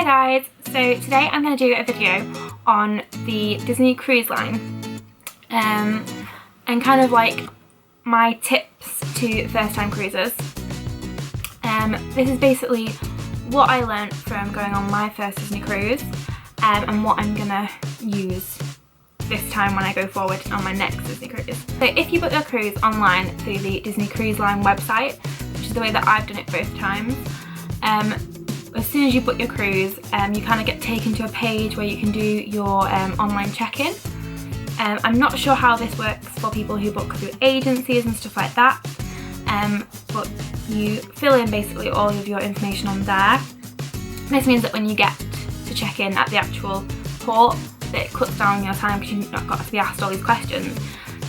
Hi guys, so today I'm going to do a video on the Disney Cruise Line and kind of like my tips to first time cruisers. This is basically what I learned from going on my first Disney cruise and what I'm going to use this time when I go forward on my next Disney cruise. So if you book your cruise online through the Disney Cruise Line website, which is the way that I've done it both times, as soon as you book your cruise, you kind of get taken to a page where you can do your online check-in. I'm not sure how this works for people who book through agencies and stuff like that, but you fill in basically all of your information on there. This means that when you get to check in at the actual port, that it cuts down your time because you've not got to be asked all these questions.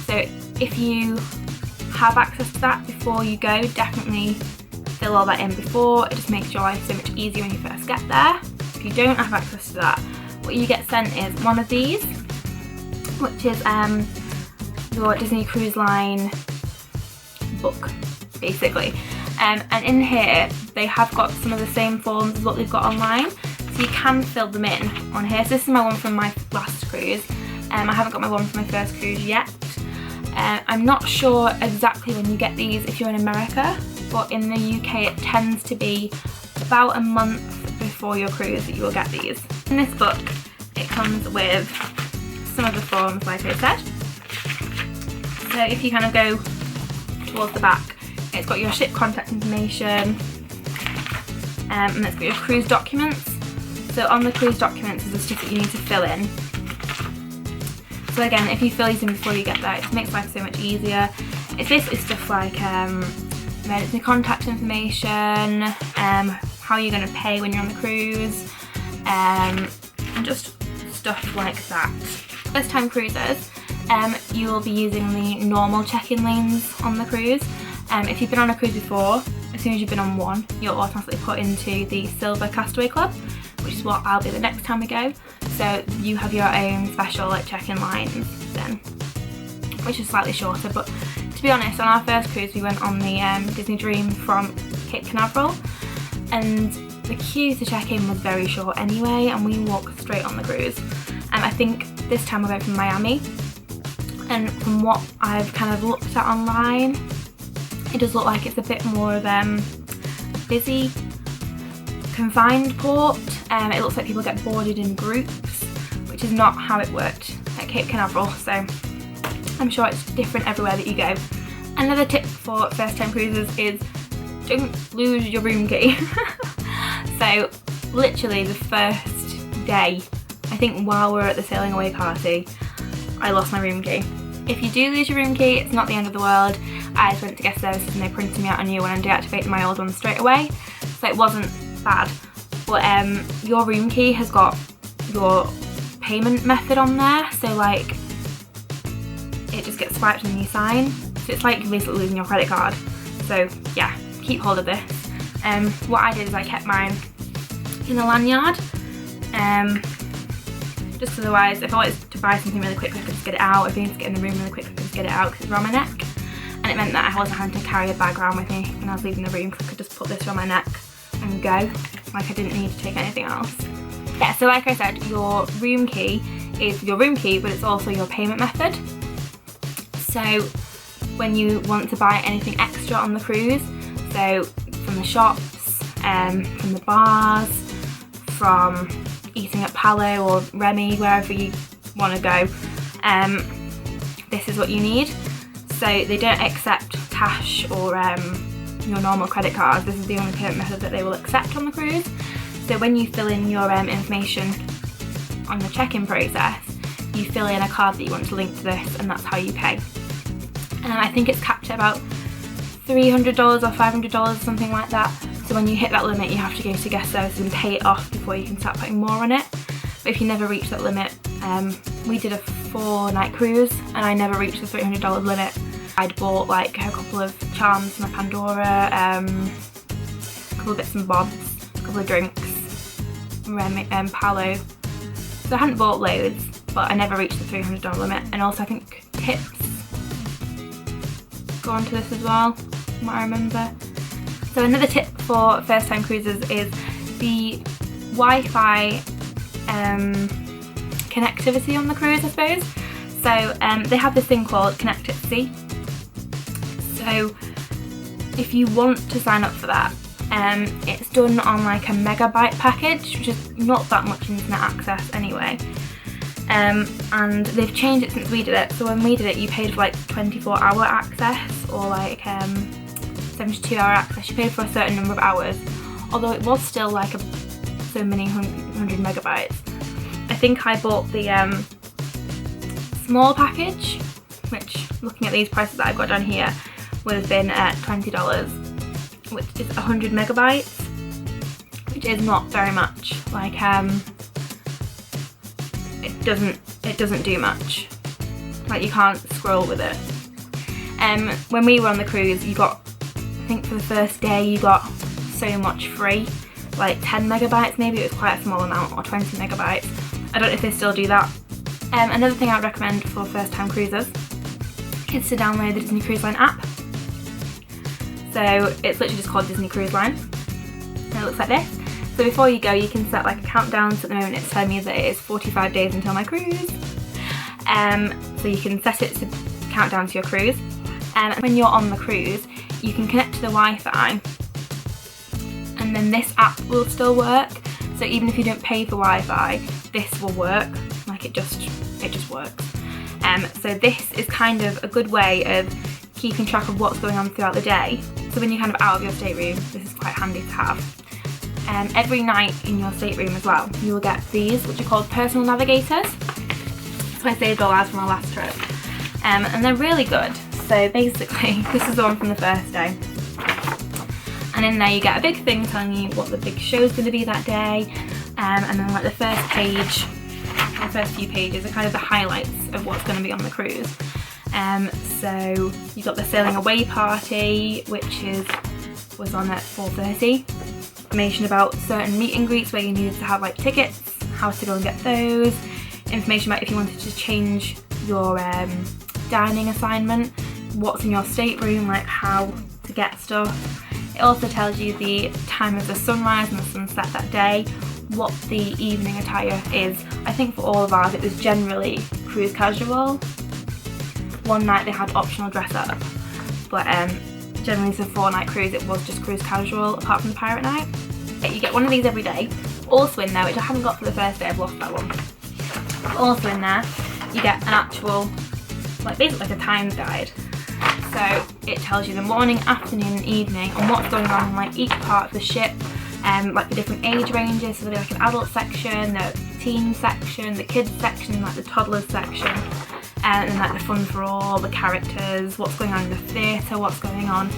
So if you have access to that before you go, definitely fill all that in before. It just makes your life so much easier when you first get there. If you don't have access to that, what you get sent is one of these, which is your Disney Cruise Line book, basically. And in here, they have got some of the same forms as what they've got online, so you can fill them in on here. So this is my one from my last cruise. I haven't got my one from my first cruise yet. I'm not sure exactly when you get these if you're in America, but in the UK it tends to be about a month before your cruise that you will get these. In this book, it comes with some of the forms, like I said. So if you kind of go towards the back, it's got your ship contact information, and it's got your cruise documents. So on the cruise documents is the stuff that you need to fill in. So again, if you fill these in before you get there, it just makes life so much easier. It's basically stuff like emergency contact information, how you're going to pay when you're on the cruise, and just stuff like that. First time cruisers, you will be using the normal check-in lanes on the cruise. If you've been on a cruise before, as soon as you've been on one, you'll automatically put into the Silver Castaway Club, which is what I'll do the next time we go. So you have your own special like check-in lines then, which is slightly shorter. But to be honest, on our first cruise we went on the Disney Dream from Cape Canaveral, and the queue to check in was very short anyway, and we walked straight on the cruise. And I think this time we're going from Miami, and from what I've kind of looked at online, it does look like it's a bit more of a busy, confined port. It looks like people get boarded in groups, which is not how it worked at Cape Canaveral, so I'm sure it's different everywhere that you go. Another tip for first time cruisers is don't lose your room key. So literally the first day, I think while we were at the sailing away party, I lost my room key. If you do lose your room key, it's not the end of the world. I just went to guest services and they printed me out a new one and deactivated my old one straight away, so it wasn't bad. But your room key has got your payment method on there, so like it just gets swiped and you sign. So it's like basically losing your credit card. So yeah, keep hold of this. What I did is I kept mine in the lanyard. Just otherwise, if I wanted to buy something really quickly, I could just get it out. If I needed to get in the room really quickly, I could just get it out because it's around my neck. And it meant that I wasn't having to carry a bag around with me when I was leaving the room, because I could just put this around my neck and go. Like I didn't need to take anything else. Yeah, so like I said, your room key is your room key, but it's also your payment method. So when you want to buy anything extra on the cruise, so from the shops, from the bars, from eating at Palo or Remy, wherever you want to go, this is what you need. So they don't accept cash or your normal credit cards. This is the only payment method that they will accept on the cruise. So when you fill in your information on the check-in process, you fill in a card that you want to link to this, and that's how you pay. And I think it's capped at about $300 or $500, something like that. So when you hit that limit, you have to go to guest services and pay it off before you can start putting more on it. But if you never reach that limit, we did a 4-night cruise and I never reached the $300 limit. I'd bought like a couple of charms from Pandora, a couple of bits and bobs, a couple of drinks, Remy, Palo. So I hadn't bought loads, but I never reached the $300 limit. And also I think tips go on to this as well, from what I remember. So another tip for first time cruisers is the Wi-Fi connectivity on the cruise, I suppose. So they have this thing called Connect at Sea. So if you want to sign up for that, it's done on like a megabyte package, which is not that much internet access anyway. And they've changed it since we did it. So when we did it, you paid for like 24-hour access or like 72-hour access. You paid for a certain number of hours, although it was still like so many hundred megabytes. I think I bought the small package, which, looking at these prices that I've got down here, would have been at $20, which is 100 megabytes, which is not very much. Like it doesn't do much. Like, you can't scroll with it. When we were on the cruise, you got, I think for the first day you got so much free, like 10 megabytes maybe. It was quite a small amount, or 20 megabytes. I don't know if they still do that. Another thing I would recommend for first time cruisers is to download the Disney Cruise Line app. So it's literally just called Disney Cruise Line, and it looks like this. So before you go, you can set like a countdown. So at the moment it's telling me that it is 45 days until my cruise. So you can set it to count down to your cruise. And when you're on the cruise, you can connect to the Wi-Fi, and then this app will still work. So even if you don't pay for Wi-Fi, this will work. Like, it just works. So this is kind of a good way of keeping track of what's going on throughout the day. So when you're kind of out of your stateroom, this is quite handy to have. Every night in your stateroom as well, you will get these, which are called personal navigators. So I saved all ours from our last trip. And they're really good. So basically, this is the one from the first day. And in there you get a big thing telling you what the big show's going to be that day. And then like the first few pages are kind of the highlights of what's going to be on the cruise. So you've got the sailing away party, which was on at 4:30. Information about certain meet and greets where you needed to have like tickets, how to go and get those. Information about if you wanted to change your dining assignment, what's in your stateroom, like how to get stuff. It also tells you the time of the sunrise and the sunset that day, what the evening attire is. I think for all of ours it was generally cruise casual. One night they had optional dress up, but generally it's a 4-night cruise, it was just cruise casual apart from the pirate night. You get one of these every day. Also in there, which I haven't got for the first day, I've lost that one. Also in there, you get an actual, like basically like a times guide. So it tells you the morning, afternoon and evening and what's going on in like each part of the ship, like the different age ranges. So there's like an adult section, the teen section, the kids section, like the toddlers section, and then like the fun for all, the characters, what's going on in the theatre, what's going on.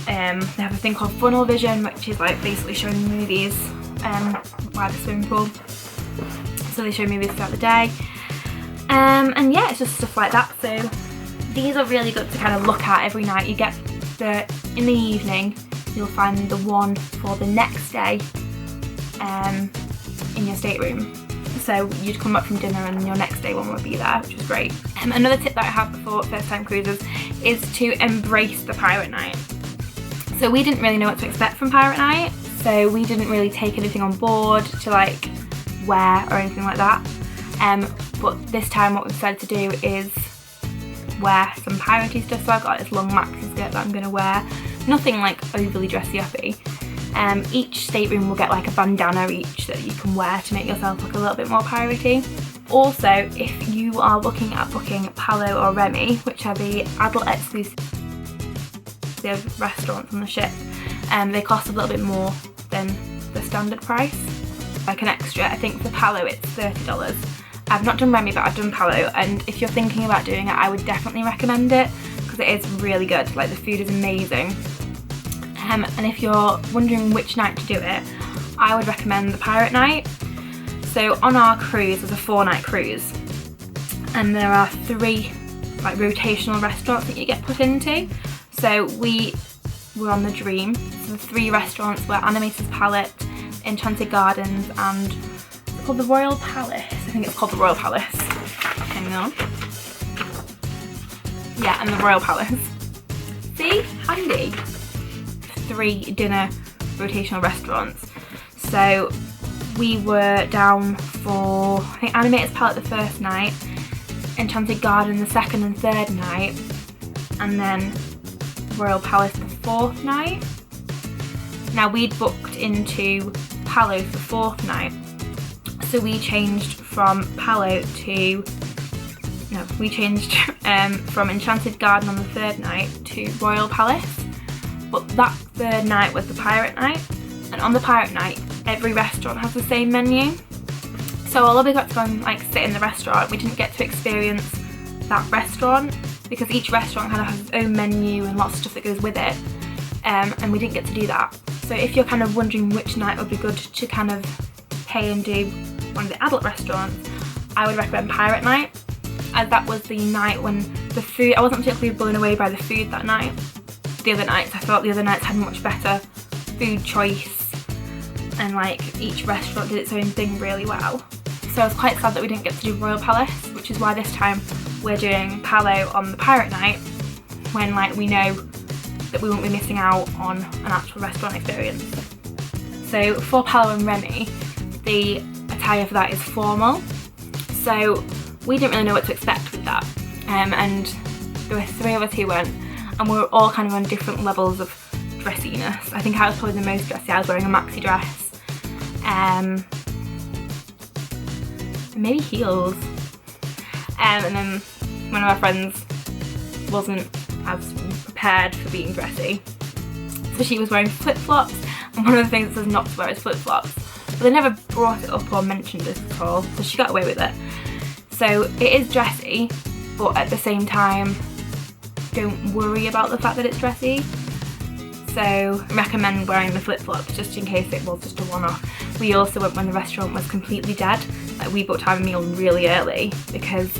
They have a thing called funnel vision, which is like basically showing movies by the swimming pool. So they show movies throughout the day. And yeah, it's just stuff like that. So these are really good to kind of look at every night. You get in the evening, you'll find the one for the next day in your stateroom. So you'd come up from dinner and your next day one would be there, which is great. Another tip that I have for first time cruisers is to embrace the pirate night. So we didn't really know what to expect from pirate night, so we didn't really take anything on board to like wear or anything like that. But this time what we decided to do is wear some piratey stuff. So I've got this long maxi skirt that I'm going to wear. Nothing like overly dressy uppy. Each stateroom will get like a bandana each that you can wear to make yourself look a little bit more piratey. Also, if you are looking at booking Palo or Remy, which are the adult exclusive restaurants on the ship, they cost a little bit more than the standard price. Like an extra, I think for Palo it's $30. I've not done Remy, but I've done Palo, and if you're thinking about doing it, I would definitely recommend it because it is really good. Like, the food is amazing. And if you're wondering which night to do it, I would recommend the pirate night. So on our cruise, there's a 4-night cruise, and there are 3 like rotational restaurants that you get put into. So we were on the Dream. So the 3 restaurants were Animator's Palette, Enchanted Gardens, and it's called the Royal Palace. I think it's called the Royal Palace. Hang on. Yeah, and the Royal Palace. See? Handy. 3 dinner rotational restaurants. So we were down for, I think, Animator's Palette the first night, Enchanted Garden the second and third night, and then Royal Palace the fourth night. Now we'd booked into Palo the fourth night, so we changed from Palo to, no, we changed from Enchanted Garden on the third night to Royal Palace, but that third night was the Pirate night, and on the Pirate night every restaurant has the same menu. So although we got to go and like sit in the restaurant, we didn't get to experience that restaurant because each restaurant kind of has its own menu and lots of stuff that goes with it, and we didn't get to do that. So if you're kind of wondering which night would be good to kind of pay and do one of the adult restaurants, I would recommend Pirate Night, as that was the night when the food, I wasn't particularly blown away by the food that night. The other nights, I thought the other nights had much better food choice, and like each restaurant did its own thing really well. So I was quite sad that we didn't get to do Royal Palace, which is why this time we're doing Palo on the Pirate Night, when like we know that we won't be missing out on an actual restaurant experience. So for Palo and Remy, the attire for that is formal. So we didn't really know what to expect with that. And there were 3 of us who went, and we were all kind of on different levels of dressiness. I think I was probably the most dressy. I was wearing a maxi dress, maybe heels. And then one of our friends wasn't as prepared for being dressy, so she was wearing flip-flops, and one of the things that says not to wear is flip-flops, but they never brought it up or mentioned it at all, so she got away with it. So it is dressy, but at the same time don't worry about the fact that it's dressy. So I recommend wearing the flip-flops just in case it was just a one-off. We also went when the restaurant was completely dead. Like, we booked our meal really early because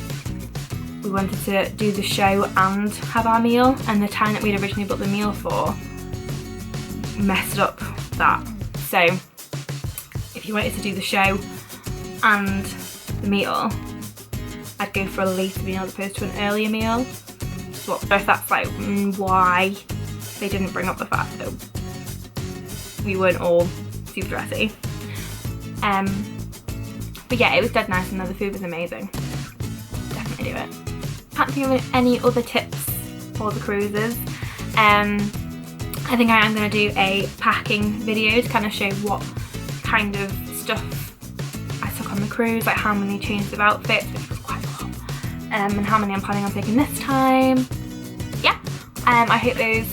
we wanted to do the show and have our meal, and the time that we'd originally booked the meal for messed up that. So if you wanted to do the show and the meal, I'd go for a later meal as opposed to an earlier meal. But if that's like why they didn't bring up the fact that we weren't all super dressy. But yeah, it was dead nice and the food was amazing. Definitely do it. Can't think of any other tips for the cruises. I think I am going to do a packing video to kind of show what kind of stuff I took on the cruise, like how many changes of outfits, which was quite a lot, and how many I'm planning on taking this time. Yeah, I hope those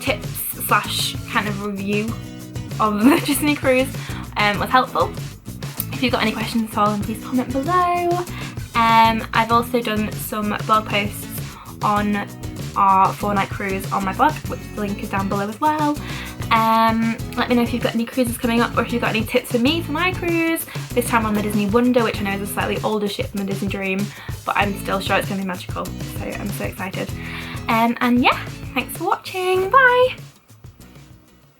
tips slash kind of review of the Disney cruise was helpful. If you've got any questions at all, then please comment below. I've also done some blog posts on our 4-night cruise on my blog, which the link is down below as well. Let me know if you've got any cruises coming up, or if you've got any tips for me for my cruise, this time on the Disney Wonder, which I know is a slightly older ship than the Disney Dream, but I'm still sure it's going to be magical, so I'm so excited. And yeah, thanks for watching, bye!